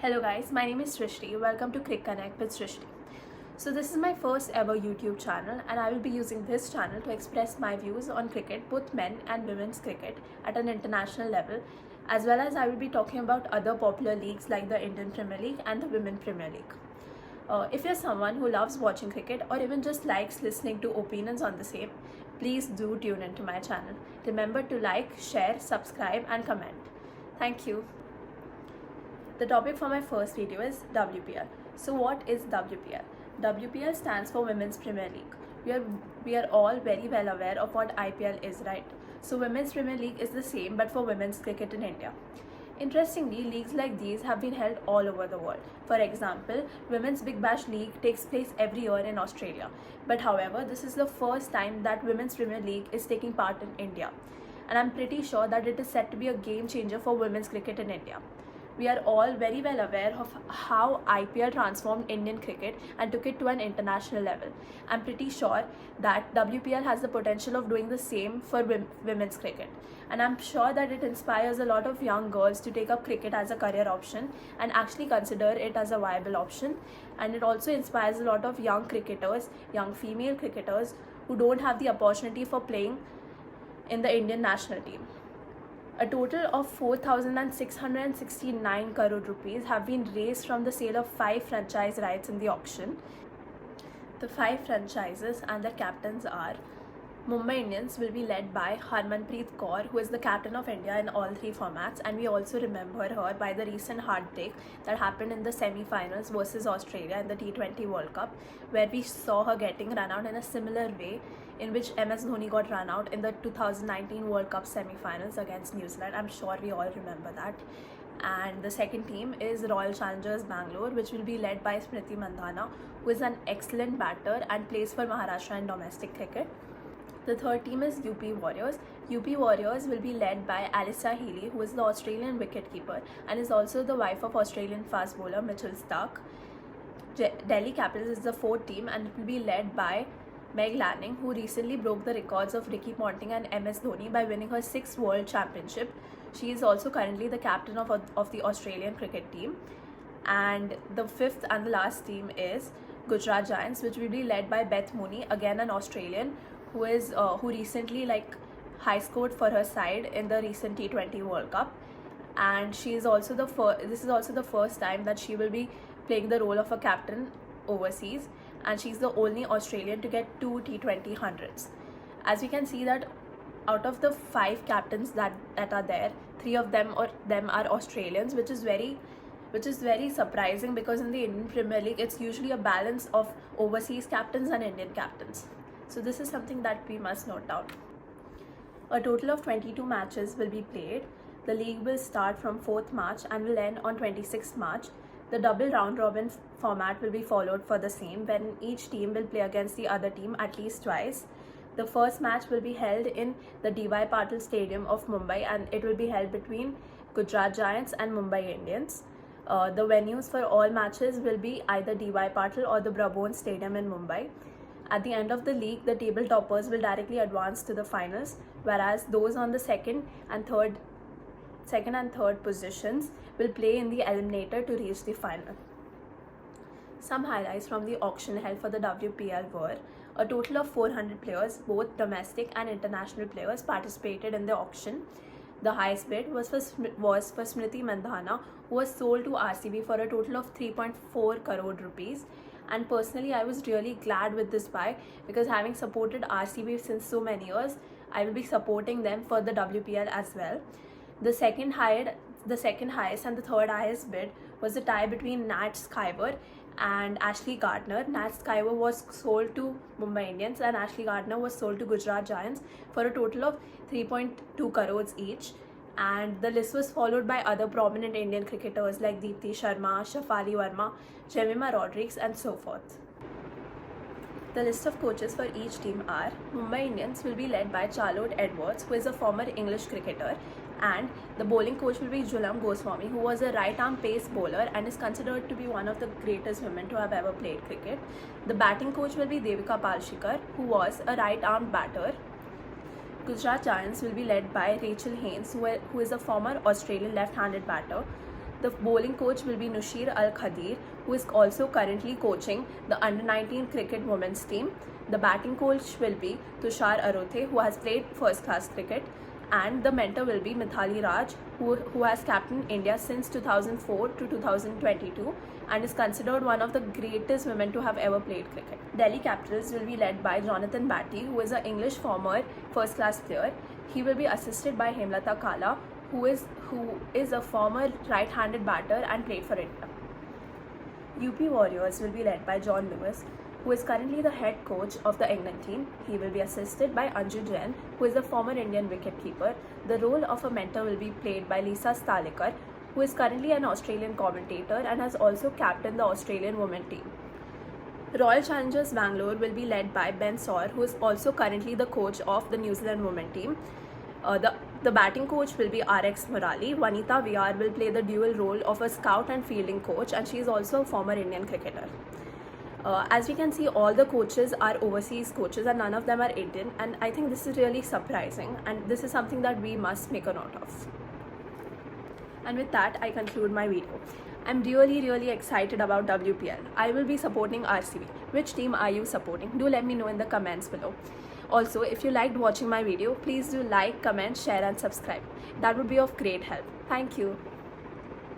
Hello guys, my name is Srishtee. Welcome to Cric-Connect with Srishtee. So this is my first ever YouTube channel and I will be using this channel to express my views on cricket, both men and women's cricket at an international level, as well as I will be talking about other popular leagues like the Indian Premier League and the Women Premier League. If you're someone who loves watching cricket or even just likes listening to opinions on the same, please do tune into my channel. Remember to like, share, subscribe and comment. Thank you. The topic for my first video is WPL. So what is WPL? WPL stands for Women's Premier League. We are all very well aware of what IPL is, right? So Women's Premier League is the same but for women's cricket in India. Interestingly, leagues like these have been held all over the world. For example, Women's Big Bash League takes place every year in Australia. But however, this is the first time that Women's Premier League is taking part in India. And I'm pretty sure that it is set to be a game changer for women's cricket in India. We are all very well aware of how IPL transformed Indian cricket and took it to an international level. I'm pretty sure that WPL has the potential of doing the same for women's cricket. And I'm sure that it inspires a lot of young girls to take up cricket as a career option and actually consider it as a viable option. And it also inspires a lot of young cricketers, young female cricketers who don't have the opportunity for playing in the Indian national team. A total of 4,669 crore rupees have been raised from the sale of 5 franchise rights in the auction. The 5 franchises and their captains are: Mumbai Indians will be led by Harmanpreet Kaur, who is the captain of India in all 3 formats, and we also remember her by the recent heartbreak that happened in the semi-finals versus Australia in the T20 World Cup, where we saw her getting run out in a similar way in which MS Dhoni got run out in the 2019 World Cup semi-finals against New Zealand. I'm sure we all remember that. And the second team is Royal Challengers Bangalore, which will be led by Smriti Mandhana, who is an excellent batter and plays for Maharashtra in domestic cricket. The third team is UP Warriors. UP Warriors will be led by Alyssa Healy, who is the Australian wicketkeeper and is also the wife of Australian fast bowler Mitchell Starc. Delhi Capitals is the fourth team and it will be led by Meg Lanning, who recently broke the records of Ricky Ponting and MS Dhoni by winning her 6th World Championship. She is also currently the captain of the Australian cricket team. And the fifth and the last team is Gujarat Giants, which will be led by Beth Mooney, again an Australian, who recently high scored for her side in the recent T20 World Cup. And she is also this is also the first time that she will be playing the role of a captain overseas, and she's the only Australian to get 2 T20 hundreds. As we can see that out of the 5 captains that are there, 3 of them are Australians, which is very surprising, because in the Indian Premier League it's usually a balance of overseas captains and Indian captains. So this is something that we must note down. A total of 22 matches will be played. The league will start from 4th March and will end on 26th March. The double round robin format will be followed for the same, when each team will play against the other team at least twice. The first match will be held in the D.Y. Patil Stadium of Mumbai, and it will be held between Gujarat Giants and Mumbai Indians. The venues for all matches will be either D.Y. Patil or the Brabon Stadium in Mumbai. At the end of the league, the table toppers will directly advance to the finals, whereas those on the second and third positions will play in the eliminator to reach the final. Some highlights from the auction held for the WPL were: a total of 400 players, both domestic and international players, participated in the auction. The highest bid was for Smriti Mandhana, who was sold to RCB for a total of 3.4 crore rupees. And personally, I was really glad with this buy, because having supported RCB since so many years, I will be supporting them for the WPL as well. The second highest and the third highest bid was a tie between Nat Skyver and Ashley Gardner. Nat Skyver was sold to Mumbai Indians and Ashley Gardner was sold to Gujarat Giants for a total of 3.2 crores each. And the list was followed by other prominent Indian cricketers like Deepti Sharma, Shafali Verma, Jemima Rodriguez and so forth. The list of coaches for each team are: Mumbai Indians will be led by Charlotte Edwards, who is a former English cricketer, and the bowling coach will be Jhulam Goswami, who was a right-arm pace bowler and is considered to be one of the greatest women to have ever played cricket. The batting coach will be Devika Palshikar, who was a right-armed batter. Gujarat Giants will be led by Rachel Haynes, who is a former Australian left-handed batter. The bowling coach will be Nushir Al Khadir, who is also currently coaching the under-19 cricket women's team. The batting coach will be Tushar Arothe, who has played first-class cricket, and the mentor will be Mithali Raj, who has captained India since 2004 to 2022 and is considered one of the greatest women to have ever played cricket. Delhi Capitals will be led by Jonathan Batty, who is an English former first-class player. He will be assisted by Hemlata Kala, who is a former right-handed batter and played for India. UP Warriors will be led by John Lewis, who is currently the head coach of the England team. He will be assisted by Anju Jain, who is a former Indian wicketkeeper. The role of a mentor will be played by Lisa Stalekar, who is currently an Australian commentator and has also captained the Australian women team. Royal Challengers Bangalore will be led by Ben Saur, who is also currently the coach of the New Zealand women team. The batting coach will be RX Murali. Vanita VR will play the dual role of a scout and fielding coach, and she is also a former Indian cricketer. As we can see, all the coaches are overseas coaches and none of them are Indian, and I think this is really surprising, and this is something that we must make a note of. And with that, I conclude my video. I'm really excited about WPL. I will be supporting RCB. Which team are you supporting? Do let me know in the comments below. Also, if you liked watching my video, please do like, comment, share and subscribe. That would be of great help. Thank you.